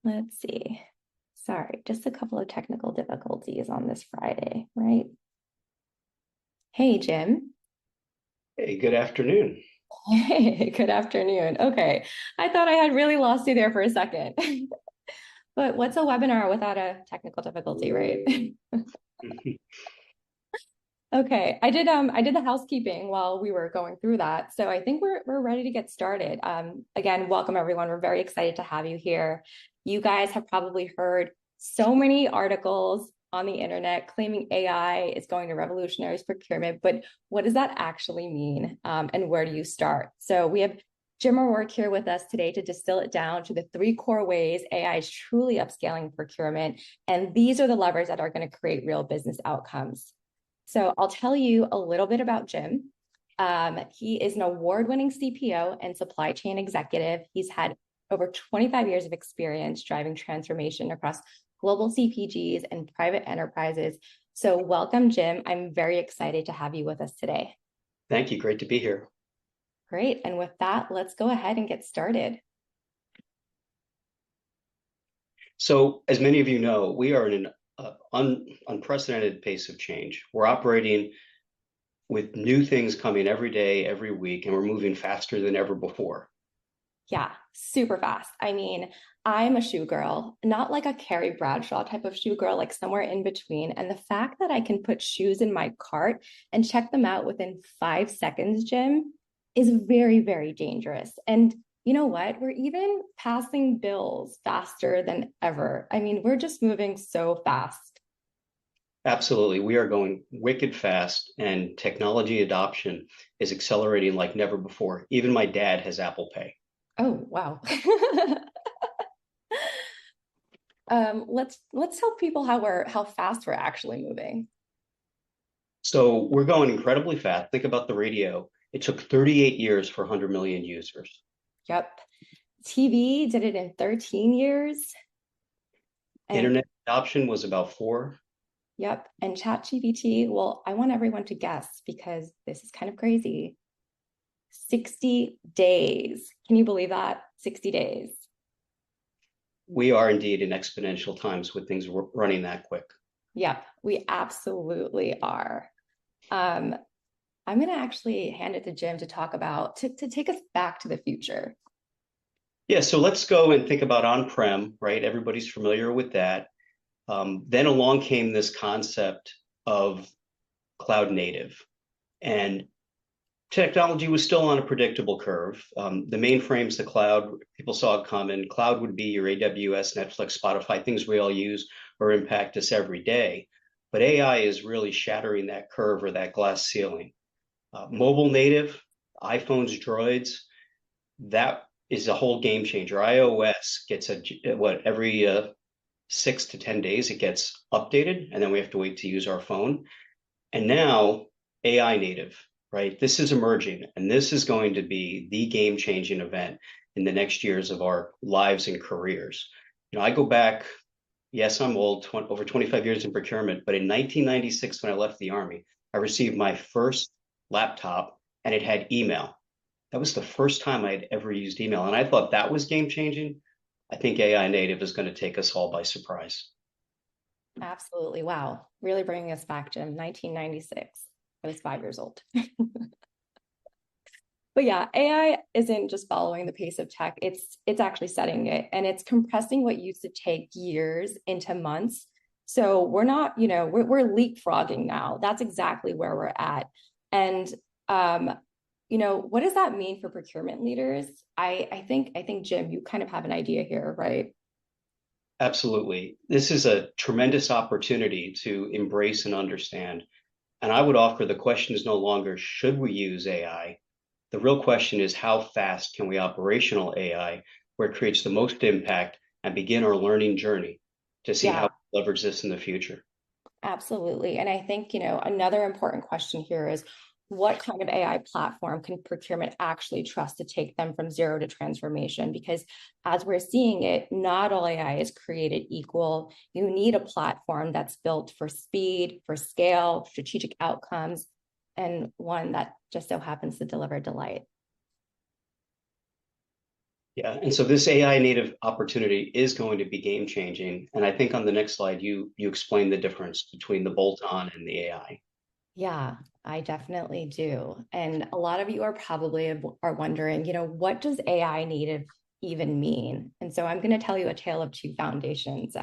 Let's see. Sorry, just a couple of technical difficulties on this Friday, right? Hey, Jim. Hey, good afternoon. Hey, good afternoon. Okay. I thought I had really lost you there for a second. But what's a webinar without a technical difficulty, right? Okay. I did the housekeeping while we were going through that. So I think we're ready to get started. Again, welcome everyone. We're very excited to have you here. You guys have probably heard so many articles on the internet claiming AI is going to revolutionize procurement, but what does that actually mean? And where do you start? So we have Jim O'Rourke here with us today to distill it down to the three core ways AI is truly upscaling procurement. And these are the levers that are going to create real business outcomes. So I'll tell you a little bit about Jim. He is an award-winning CPO and supply chain executive. He's had over 25 years of experience driving transformation across global CPGs and private enterprises. So welcome, Jim. I'm very excited to have you with us today. Thank you. Great to be here. Great. And with that, let's go ahead and get started. So, as many of you know, we are in an unprecedented pace of change. We're operating with new things coming every day, every week, and we're moving faster than ever before. Yeah, super fast. I mean, I'm a shoe girl, not like a Carrie Bradshaw type of shoe girl, like somewhere in between. And the fact that I can put shoes in my cart and check them out within 5 seconds, Jim, is very, very dangerous. And you know what? We're even passing bills faster than ever. I mean, we're just moving so fast. Absolutely. We are going wicked fast, and technology adoption is accelerating like never before. Even my dad has Apple Pay. Oh, wow. Let's tell people how fast we're actually moving. So, we're going incredibly fast. Think about the radio. It took 38 years for 100 million users. Yep. TV did it in 13 years. And Internet adoption was about four. yep. And ChatGPT, well, I want everyone to guess because this is kind of crazy. 60 days. Can you believe that? 60 days. We are indeed in exponential times with things running that quick. Yep, we absolutely are. Um, I'm going to actually hand it to Jim to talk about, to take us back to the future. Yeah, so let's go and think about on-prem, right? Everybody's familiar with that. Then along came this concept of cloud native, and technology was still on a predictable curve. The mainframes, the cloud, people saw it coming. Cloud would be your AWS, Netflix, Spotify, things we all use or impact us every day. But AI is really shattering that curve or that glass ceiling. Mobile native, iPhones, Droids, that is a whole game changer. iOS gets every 6 to 10 days it gets updated, and then we have to wait to use our phone. And now AI native, right? This is emerging, and this is going to be the game changing event in the next years of our lives and careers. I go back. Yes, I'm old, over 25 years in procurement, but in 1996, when I left the Army, I received my first laptop and it had email. That was the first time I had ever used email. And I thought that was game changing. I think AI native is going to take us all by surprise. Absolutely. Wow. Really bringing us back, Jim. 1996. I was 5 years old. But yeah, AI isn't just following the pace of tech. It's actually setting it and it's compressing what used to take years into months. So we're not, we're leapfrogging now. That's exactly where we're at. And um, what does that mean for procurement leaders? I think Jim, you kind of have an idea here, right? Absolutely. This is a tremendous opportunity to embrace and understand. And I would offer the question is no longer should we use AI? The real question is how fast can we operational AI where it creates the most impact and begin our learning journey to see how Yeah. we leverage this in the future. Absolutely. And I think, another important question here is what kind of AI platform can procurement actually trust to take them from zero to transformation? Because as we're seeing it, not all AI is created equal. You need a platform that's built for speed, for scale, strategic outcomes, and one that just so happens to deliver delight. Yeah, and so this AI native opportunity is going to be game changing. And I think on the next slide, you explain the difference between the bolt on and the AI. Yeah, I definitely do. And a lot of you are probably are wondering, what does AI native even mean? And so I'm going to tell you a tale of two foundations.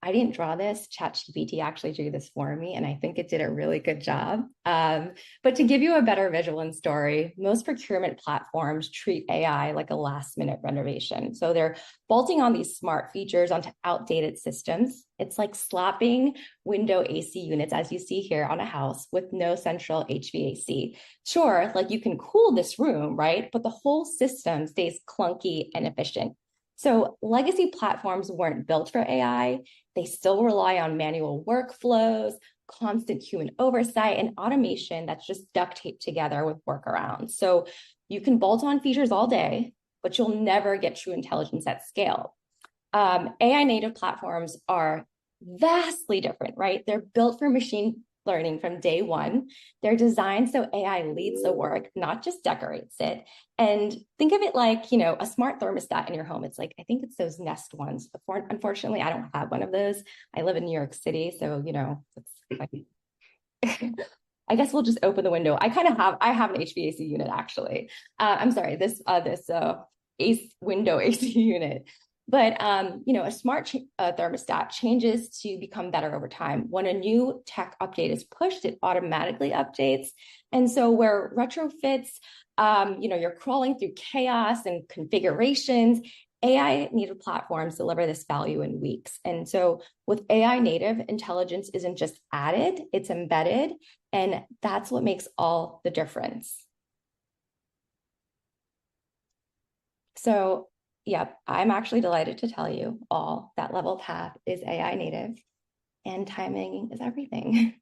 I didn't draw this. ChatGPT actually drew this for me, and I think it did a really good job. But to give you a better visual and story, most procurement platforms treat AI like a last minute renovation. So they're bolting on these smart features onto outdated systems. It's like slapping window AC units, as you see here, on a house with no central HVAC. Sure, like you can cool this room, right? But the whole system stays clunky and efficient. So legacy platforms weren't built for AI. They still rely on manual workflows, constant human oversight, and automation that's just duct taped together with workarounds. So you can bolt on features all day, but you'll never get true intelligence at scale. AI native platforms are vastly different, right? They're built for machine learning from day one. They're designed so AI leads the work, not just decorates it. And think of it like, a smart thermostat in your home. It's like, I think it's those Nest ones. Unfortunately, I don't have one of those. I live in New York City. So, it's like, I guess we'll just open the window. I have an HVAC unit actually. I'm sorry, this window AC unit. But a smart thermostat changes to become better over time. When a new tech update is pushed, it automatically updates. And so where retrofits, you're crawling through chaos and configurations, AI native platforms deliver this value in weeks. And so with AI native, intelligence isn't just added, it's embedded. And that's what makes all the difference. So, yeah, I'm actually delighted to tell you all that level path is AI native and timing is everything.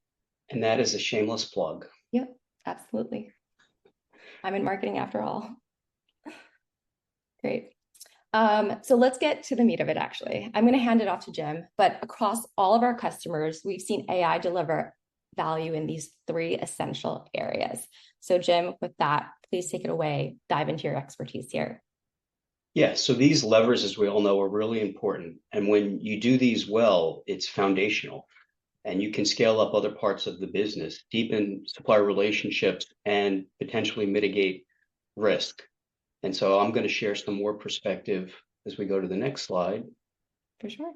And that is a shameless plug. Yep, absolutely. I'm in marketing after all. Great. So let's get to the meat of it, actually. I'm going to hand it off to Jim, but across all of our customers, we've seen AI deliver value in these three essential areas. So Jim, with that, please take it away, dive into your expertise here. Yeah, so these levers, as we all know, are really important. And when you do these well, it's foundational. And you can scale up other parts of the business, deepen supplier relationships, and potentially mitigate risk. And so I'm going to share some more perspective as we go to the next slide. For sure.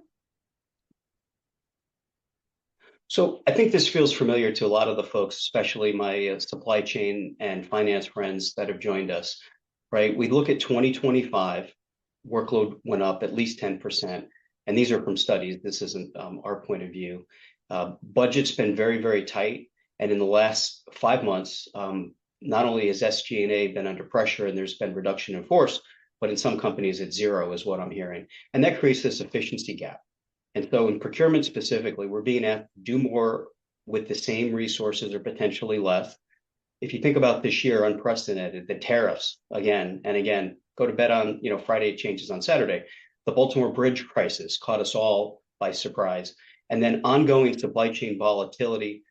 So I think this feels familiar to a lot of the folks, especially my supply chain and finance friends that have joined us, right? We look at 2025, workload went up at least 10%. And these are from studies. This isn't our point of view. Budget's been very, very tight. And in the last 5 months, not only has SG&A been under pressure and there's been reduction in force, but in some companies it's zero is what I'm hearing. And that creates this efficiency gap. And so in procurement specifically, we're being asked to do more with the same resources or potentially less. If you think about this year, unprecedented, the tariffs again and again, go to bed on, Friday, it changes on Saturday. The Baltimore Bridge crisis caught us all by surprise. And then ongoing supply chain volatility,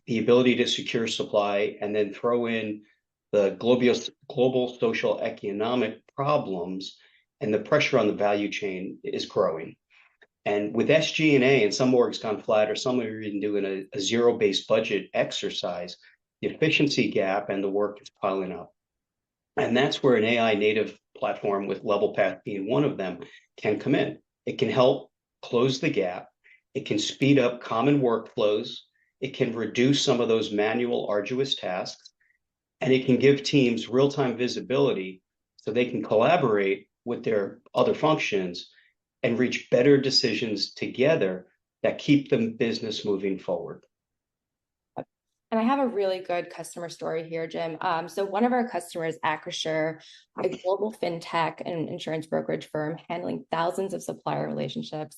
the ability to secure supply, and then throw in the global social economic problems and the pressure on the value chain is growing. And with SG&A and some orgs gone flat or some are even doing a zero-based budget exercise, the efficiency gap and the work is piling up. And that's where an AI native platform with level path being one of them can come in. It can help close the gap. It can speed up common workflows. It can reduce some of those manual arduous tasks. And it can give teams real-time visibility so they can collaborate with their other functions and reach better decisions together that keep the business moving forward. And I have a really good customer story here, Jim. So one of our customers, Acrisure, a global fintech and insurance brokerage firm handling thousands of supplier relationships.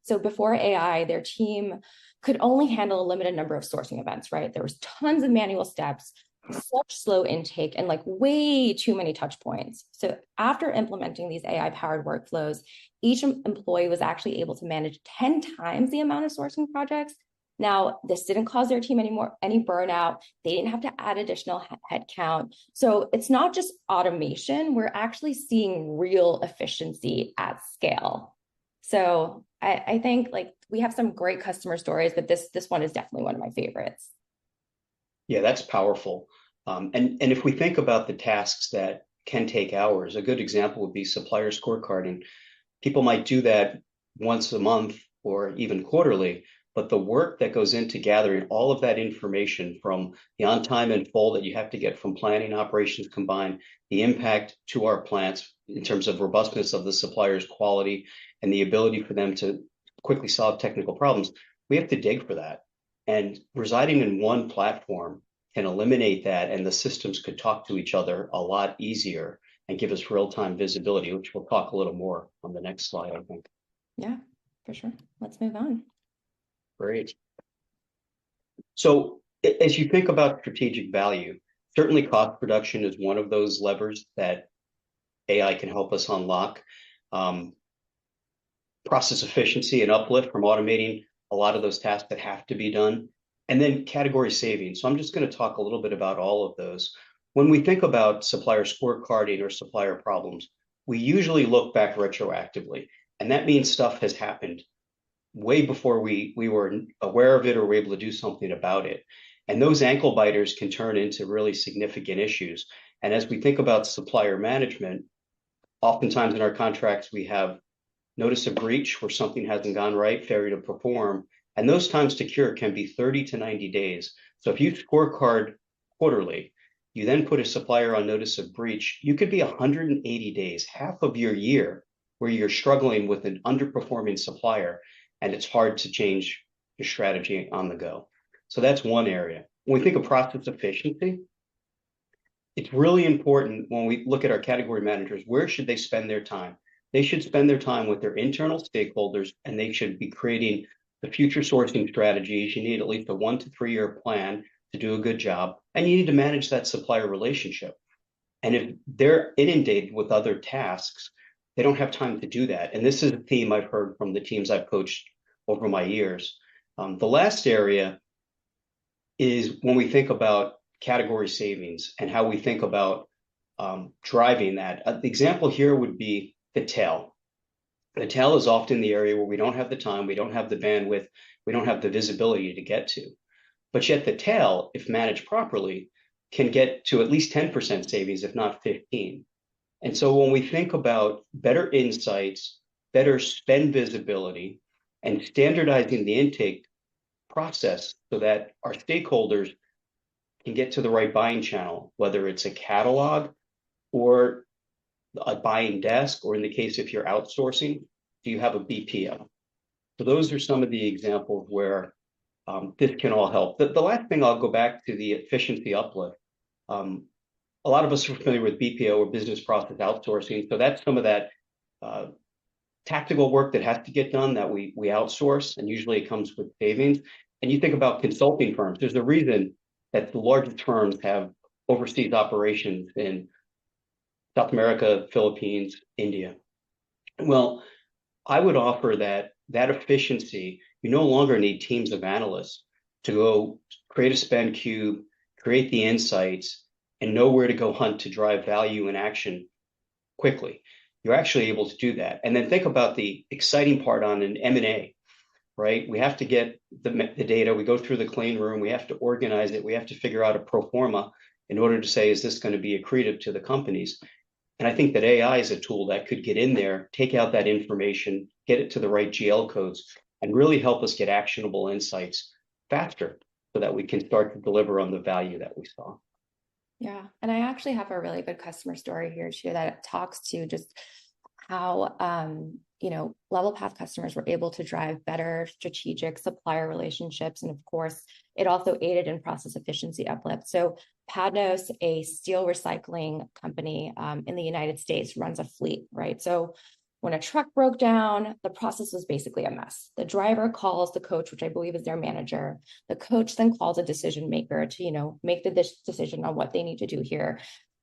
So before AI, their team could only handle a limited number of sourcing events, right? There was tons of manual steps, such slow intake, and like way too many touch points. So after implementing these AI-powered workflows, each employee was actually able to manage 10 times the amount of sourcing projects Now, this didn't cause their team any burnout. They didn't have to add additional headcount. So it's not just automation. We're actually seeing real efficiency at scale. So I think like we have some great customer stories, but this one is definitely one of my favorites. Yeah, that's powerful. And if we think about the tasks that can take hours, a good example would be supplier scorecarding. People might do that once a month or even quarterly, but the work that goes into gathering all of that information from the on time and full that you have to get from planning operations combined, the impact to our plants in terms of robustness of the supplier's quality and the ability for them to quickly solve technical problems, we have to dig for that. And residing in one platform can eliminate that, and the systems could talk to each other a lot easier and give us real-time visibility, which we'll talk a little more on the next slide, I think. Yeah, for sure. Let's move on. Great. So as you think about strategic value, certainly cost reduction is one of those levers that AI can help us unlock. Process efficiency and uplift from automating a lot of those tasks that have to be done. And then category savings. So I'm just going to talk a little bit about all of those. When we think about supplier scorecarding or supplier problems, we usually look back retroactively. And that means stuff has happened way before we were aware of it or were able to do something about it. And those ankle biters can turn into really significant issues. And as we think about supplier management, oftentimes in our contracts, we have notice of breach where something hasn't gone right, failure to perform. And those times to cure can be 30 to 90 days. So if you scorecard quarterly, you then put a supplier on notice of breach, you could be 180 days, half of your year, where you're struggling with an underperforming supplier, and it's hard to change your strategy on the go. So that's one area. When we think of process efficiency, it's really important when we look at our category managers, where should they spend their time? They should spend their time with their internal stakeholders, and they should be creating the future sourcing strategies. You need at least a 1 to 3 year plan to do a good job, and you need to manage that supplier relationship. And if they're inundated with other tasks, they don't have time to do that. And this is a theme I've heard from the teams I've coached over my years. The last area is when we think about category savings and how we think about driving that. The example here would be the tail. The tail is often the area where we don't have the time, we don't have the bandwidth, we don't have the visibility to get to. But yet the tail, if managed properly, can get to at least 10% savings, if not 15. And so when we think about better insights, better spend visibility, and standardizing the intake process so that our stakeholders can get to the right buying channel, whether it's a catalog or a buying desk, or in the case if you're outsourcing, do you have a BPO? So those are some of the examples where this can all help. The last thing, I'll go back to the efficiency uplift. A lot of us are familiar with BPO or business process outsourcing. So that's some of that tactical work that has to get done that we outsource, and usually it comes with savings. And you think about consulting firms. There's a reason that the largest firms have overseas operations in South America, Philippines, India. Well, I would offer that efficiency, you no longer need teams of analysts to go create a spend cube, create the insights, and know where to go hunt to drive value and action quickly. You're actually able to do that. And then think about the exciting part on an M&A, right? We have to get the data, we go through the clean room, we have to organize it, we have to figure out a pro forma in order to say, is this going to be accretive to the companies? And I think that AI is a tool that could get in there, take out that information, get it to the right GL codes, and really help us get actionable insights faster so that we can start to deliver on the value that we saw. Yeah. And I actually have a really good customer story here too that talks to just how, level path customers were able to drive better strategic supplier relationships. And of course, it also aided in process efficiency uplift. So Padnos, a steel recycling company in the United States, runs a fleet, right? So when a truck broke down, the process was basically a mess. The driver calls the coach, which I believe is their manager. The coach then calls a decision maker to, make the decision on what they need to do here.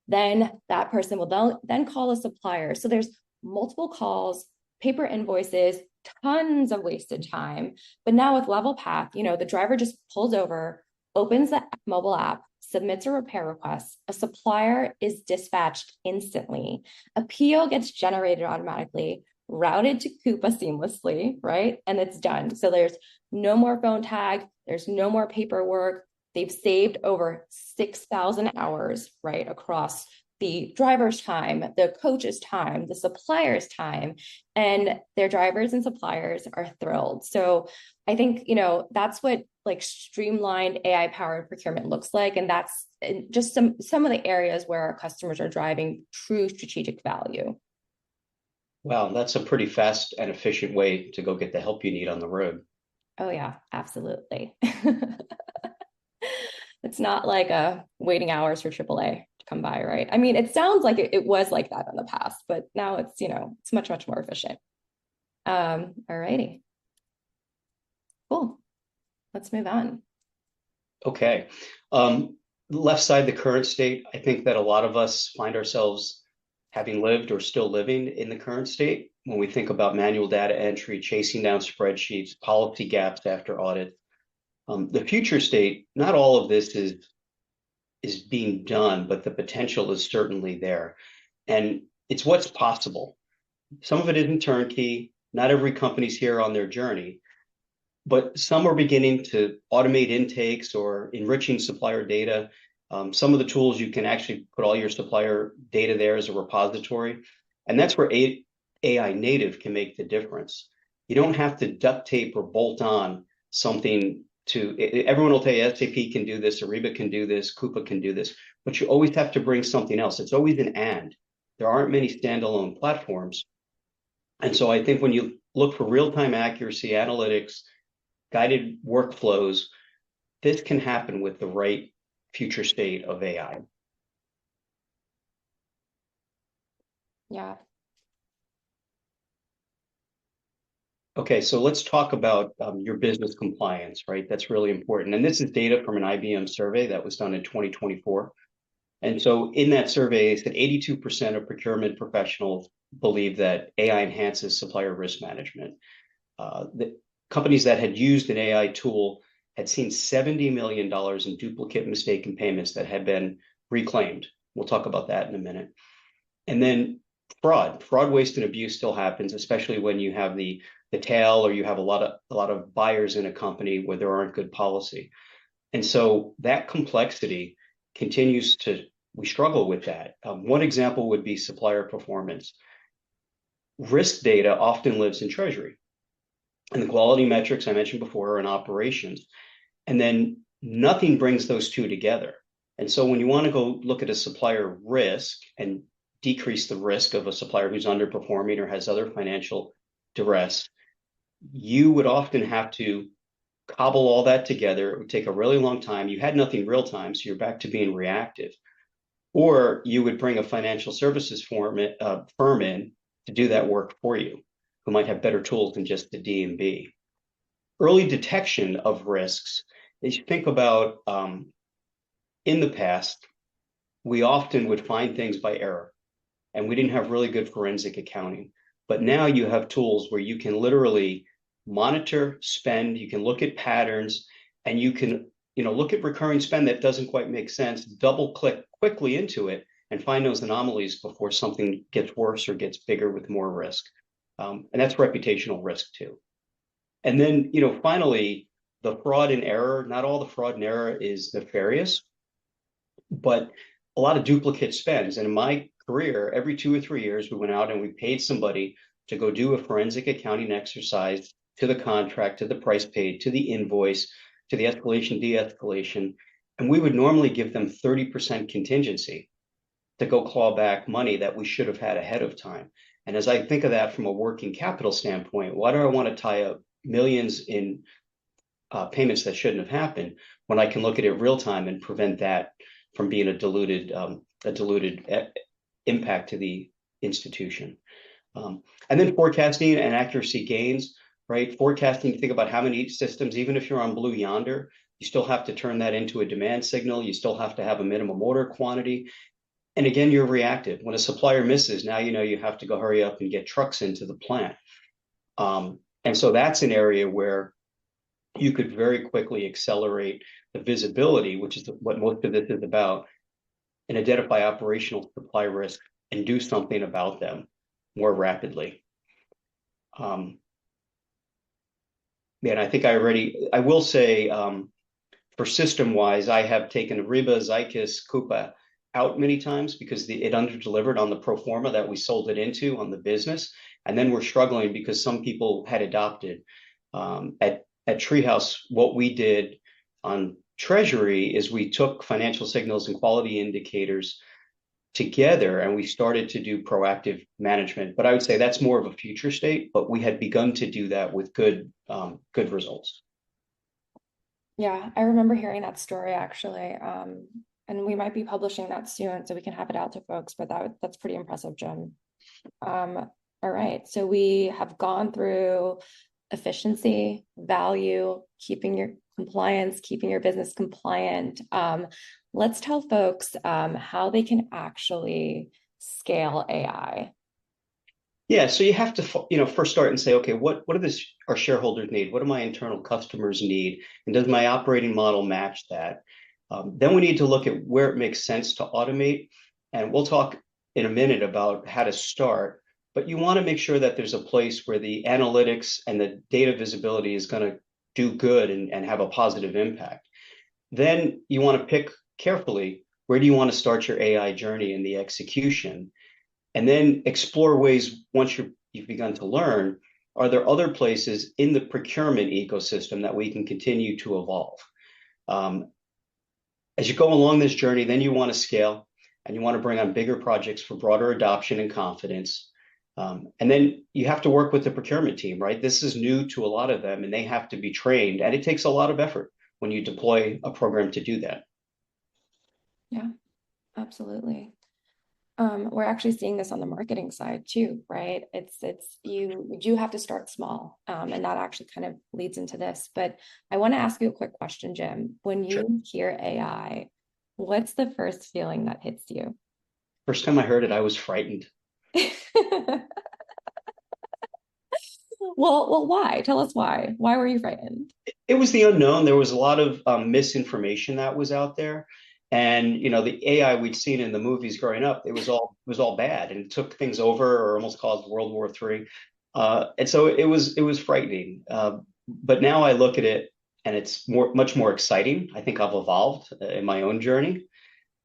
Then that person will then call a supplier. So there's multiple calls, paper invoices, tons of wasted time. But now with Level Path, the driver just pulls over, opens the mobile app, submits a repair request, a supplier is dispatched instantly, a PO gets generated automatically, routed to Coupa seamlessly, right? And it's done. So there's no more phone tag, there's no more paperwork. They've saved over 6,000 hours, right, across the driver's time, the coach's time, the supplier's time, and their drivers and suppliers are thrilled. So I think, that's what like streamlined AI powered procurement looks like. And that's just some of the areas where our customers are driving true strategic value. Wow, that's a pretty fast and efficient way to go get the help you need on the road. Oh yeah, absolutely. It's not like waiting hours for AAA to come by, right? I mean, it sounds like it was like that in the past, but now it's much, much more efficient. All righty. Cool. Let's move on. Okay. Left side, the current state, I think that a lot of us find ourselves having lived or still living in the current state when we think about manual data entry, chasing down spreadsheets, policy gaps after audit. The future state, not all of this is being done, but the potential is certainly there. And it's what's possible. Some of it isn't turnkey. Not every company's here on their journey, but some are beginning to automate intakes or enriching supplier data. Some of the tools you can actually put all your supplier data there as a repository. And that's where AI native can make the difference. You don't have to duct tape or bolt on something everyone will tell you SAP can do this, Ariba can do this, Coupa can do this, but you always have to bring something else. It's always an and. There aren't many standalone platforms. And so I think when you look for real-time accuracy, analytics, guided workflows, this can happen with the right future state of AI. Yeah. Okay, so let's talk about your business compliance, right? That's really important. And this is data from an IBM survey that was done in 2024. And so in that survey, they said 82% of procurement professionals believe that AI enhances supplier risk management. The companies that had used an AI tool had seen $70 million in duplicate mistaken payments that had been reclaimed. We'll talk about that in a minute. And then fraud, waste, and abuse still happens, especially when you have the tail or you have a lot of buyers in a company where there aren't good policy. And so that complexity continues we struggle with that. One example would be supplier performance. Risk data often lives in treasury. And the quality metrics I mentioned before are in operations. And then nothing brings those two together. And so when you want to go look at a supplier risk and decrease the risk of a supplier who's underperforming or has other financial duress, you would often have to cobble all that together. It would take a really long time. You had nothing real time, so you're back to being reactive. Or you would bring a financial services firm in to do that work for you, who might have better tools than just the D&B. Early detection of risks, as you think about in the past, we often would find things by error, and we didn't have really good forensic accounting. But now you have tools where you can literally monitor spend, you can look at patterns, and you can look at recurring spend that doesn't quite make sense, double click quickly into it and find those anomalies before something gets worse or gets bigger with more risk. And that's reputational risk too. And then, finally, the fraud and error, not all the fraud and error is nefarious, but a lot of duplicate spends. And in my career, every 2 or 3 years, we went out and we paid somebody to go do a forensic accounting exercise to the contract, to the price paid, to the invoice, to the escalation, de-escalation. And we would normally give them 30% contingency to go claw back money that we should have had ahead of time. And as I think of that from a working capital standpoint, why do I want to tie up millions in payments that shouldn't have happened when I can look at it real time and prevent that from being a diluted impact to the institution? And then forecasting and accuracy gains, right? Forecasting, you think about how many systems, even if you're on Blue Yonder, you still have to turn that into a demand signal. You still have to have a minimum order quantity. And again, you're reactive. When a supplier misses, now you have to go hurry up and get trucks into the plant. And so that's an area where you could very quickly accelerate the visibility, which is what most of this is about, and identify operational supply risk and do something about them more rapidly. And I think I will say, for system wise, I have taken Ariba, Zycus, Coupa out many times because it underdelivered on the pro forma that we sold it into on the business. And then we're struggling because some people had adopted. At Treehouse, what we did on Treasury is we took financial signals and quality indicators together and we started to do proactive management. But I would say that's more of a future state, but we had begun to do that with good results. Yeah, I remember hearing that story actually. And we might be publishing that soon, so we can have it out to folks, but that's pretty impressive, Jim. All right, so we have gone through efficiency, value, keeping your compliance, keeping your business compliant. Let's tell folks how they can actually scale AI. Yeah, so you have to, first start and say, okay, what do our shareholders need? What do my internal customers need? And does my operating model match that? Then we need to look at where it makes sense to automate. And we'll talk in a minute about how to start. But you want to make sure that there's a place where the analytics and the data visibility is going to do good and have a positive impact. Then you want to pick carefully, where do you want to start your AI journey in the execution? And then explore ways, once you've begun to learn, are there other places in the procurement ecosystem that we can continue to evolve? As you go along this journey, then you want to scale and you want to bring on bigger projects for broader adoption and confidence. And then you have to work with the procurement team, right? This is new to a lot of them and they have to be trained. And it takes a lot of effort when you deploy a program to do that. Yeah, absolutely. We're actually seeing this on the marketing side too, right? It's you do have to start small, and that actually kind of leads into this. But I want to ask you a quick question, Jim. When Sure. you hear AI, what's the first feeling that hits you? First time I heard it, I was frightened. Well, why? Tell us why. Why were you frightened? It was the unknown. There was a lot of misinformation that was out there, and the AI we'd seen in the movies growing up, it was all bad, and it took things over or almost caused World War III. And so it was frightening. But now I look at it, and it's much more exciting. I think I've evolved in my own journey,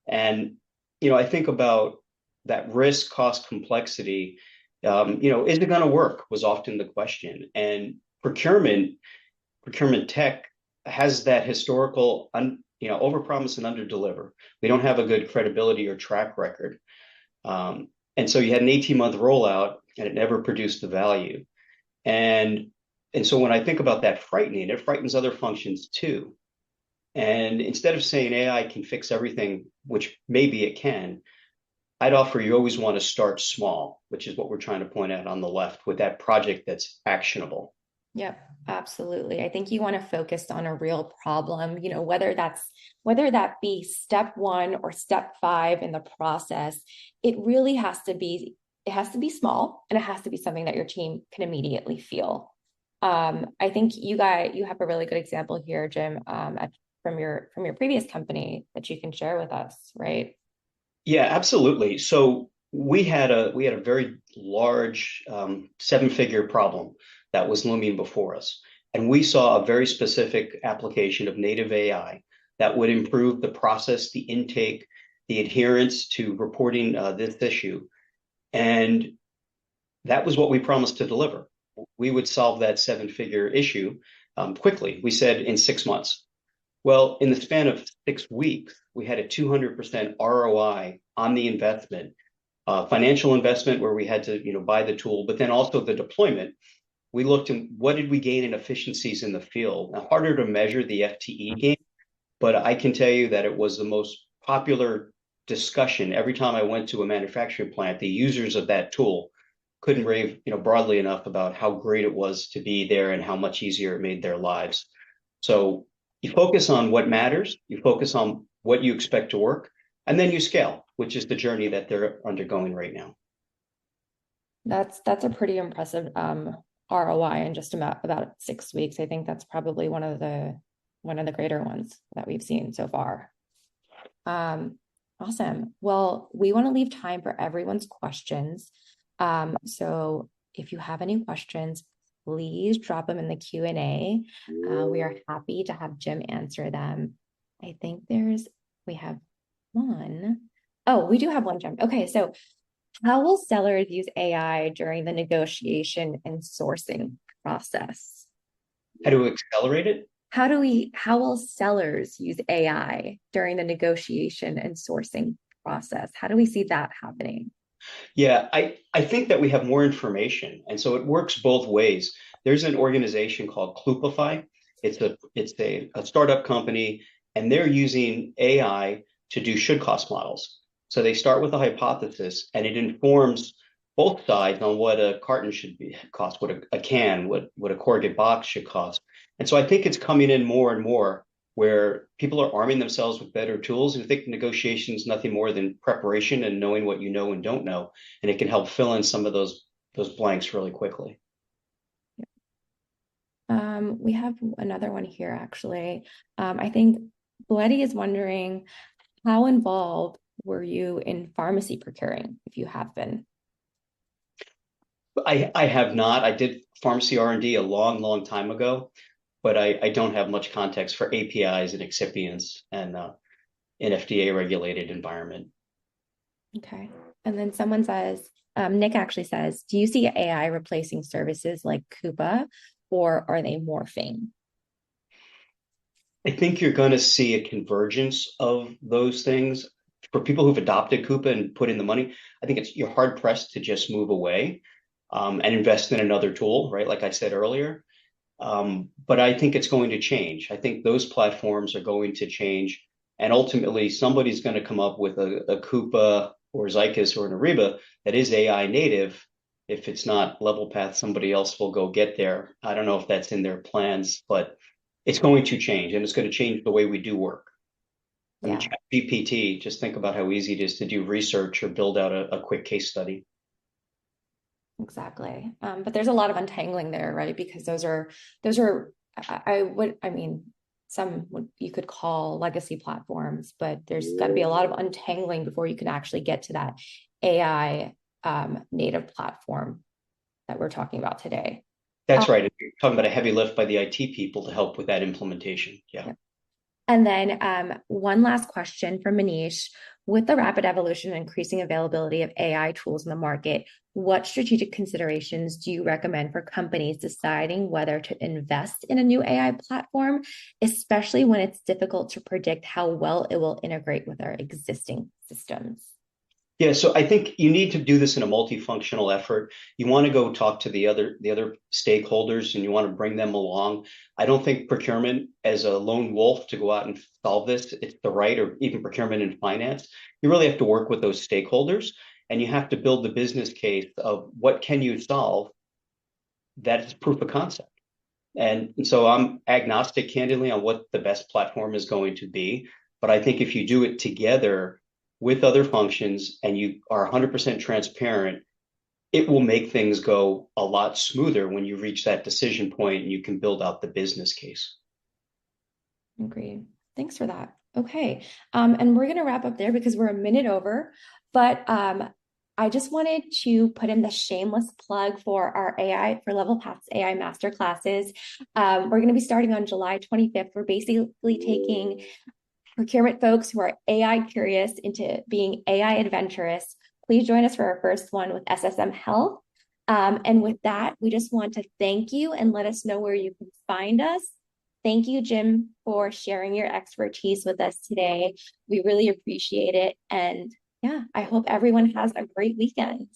and I think about that risk, cost, complexity. Is it going to work? Was often the question, and procurement tech has that historical overpromise and underdeliver. We don't have a good credibility or track record. And so you had an 18-month rollout and it never produced the value. And so when I think about that frightening, it frightens other functions too. And instead of saying AI can fix everything, which maybe it can, I'd offer you always want to start small, which is what we're trying to point out on the left with that project that's actionable. Yep, absolutely. I think you want to focus on a real problem, whether that be step one or step five in the process, it has to be small and it has to be something that your team can immediately feel. I think you have a really good example here, Jim, from your previous company that you can share with us, right? Yeah, absolutely. So we had a very large seven-figure problem that was looming before us, and we saw a very specific application of native AI that would improve the process, the intake, the adherence to reporting this issue, and that was what we promised to deliver. We would solve that seven-figure issue quickly. We said in 6 months. Well, in the span of 6 weeks, we had a 200% ROI on the investment, financial investment where we had to, buy the tool, but then also the deployment. We looked at what did we gain in efficiencies in the field. Now, harder to measure the FTE gain, but I can tell you that it was the most popular discussion. Every time I went to a manufacturing plant, the users of that tool couldn't rave, broadly enough about how great it was to be there and how much easier it made their lives. So you focus on what matters, you focus on what you expect to work, and then you scale, which is the journey that they're undergoing right now. That's a pretty impressive ROI in just about 6 weeks. I think that's probably one of the greater ones that we've seen so far. Awesome. Well, we want to leave time for everyone's questions. So if you have any questions, please drop them in the Q&A. We are happy to have Jim answer them. I think we have one. Oh, we do have one, Jim. Okay, so how will sellers use AI during the negotiation and sourcing process? How to accelerate it? How will sellers use AI during the negotiation and sourcing process? How do we see that happening? Yeah, I think that we have more information, and so it works both ways. There's an organization called Clupify. It's a startup company, and they're using AI to do should cost models. So they start with a hypothesis, and it informs both sides on what a carton should cost, what a can, what a corrugated box should cost. And so I think it's coming in more and more where people are arming themselves with better tools. And I think negotiation is nothing more than preparation and knowing what you know and don't know. And it can help fill in some of those blanks really quickly. We have another one here, actually. I think Bloody is wondering, how involved were you in pharmacy procuring, if you have been? I have not. I did pharmacy R&D a long, long time ago, but I don't have much context for APIs and excipients and an FDA regulated environment. Okay. And then someone says, Nick actually says, do you see AI replacing services like Coupa, or are they morphing? I think you're going to see a convergence of those things. For people who've adopted Coupa and put in the money, I think you're hard pressed to just move away and invest in another tool, right? Like I said earlier. But I think it's going to change. I think those platforms are going to change. And ultimately, somebody's going to come up with a Coupa or Zycus or an Ariba that is AI native. If it's not level path, somebody else will go get there. I don't know if that's in their plans, but it's going to change, and it's going to change the way we do work. I mean, Yeah, GPT, just think about how easy it is to do research or build out a quick case study. exactly. But there's a lot of untangling there, right? Because those are I mean, you could call legacy platforms, but there's got to be a lot of untangling before you can actually get to that AI native platform that we're talking about today. That's right. You're talking about a heavy lift by the IT people to help with that implementation. Yeah. Yeah. And then one last question from Manish. With the rapid evolution and increasing availability of AI tools in the market, what strategic considerations do you recommend for companies deciding whether to invest in a new AI platform, especially when it's difficult to predict how well it will integrate with our existing systems? Yeah, so I think you need to do this in a multifunctional effort. You want to go talk to the other stakeholders and you want to bring them along. I don't think procurement as a lone wolf to go out and solve this, it's the right, or even procurement and finance. You really have to work with those stakeholders and you have to build the business case of what can you solve that's proof of concept. And so I'm agnostic, candidly, on what the best platform is going to be. But I think if you do it together with other functions and you are 100% transparent, it will make things go a lot smoother when you reach that decision point and you can build out the business case. Agreed. Thanks for that. Okay. And we're going to wrap up there because we're a minute over. But I just wanted to put in the shameless plug for our AI, for Level Path's AI master classes. We're going to be starting on July 25th. We're basically taking procurement folks who are AI curious into being AI adventurous. Please join us for our first one with SSM Health. And with that, we just want to thank you and let us know where you can find us. Thank you, Jim, for sharing your expertise with us today. We really appreciate it. And yeah, I hope everyone has a great weekend.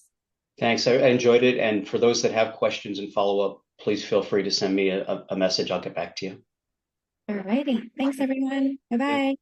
Thanks. I enjoyed it. And for those that have questions and follow up, please feel free to send me a message. I'll get back to you. All righty. Thanks, everyone. Bye-bye.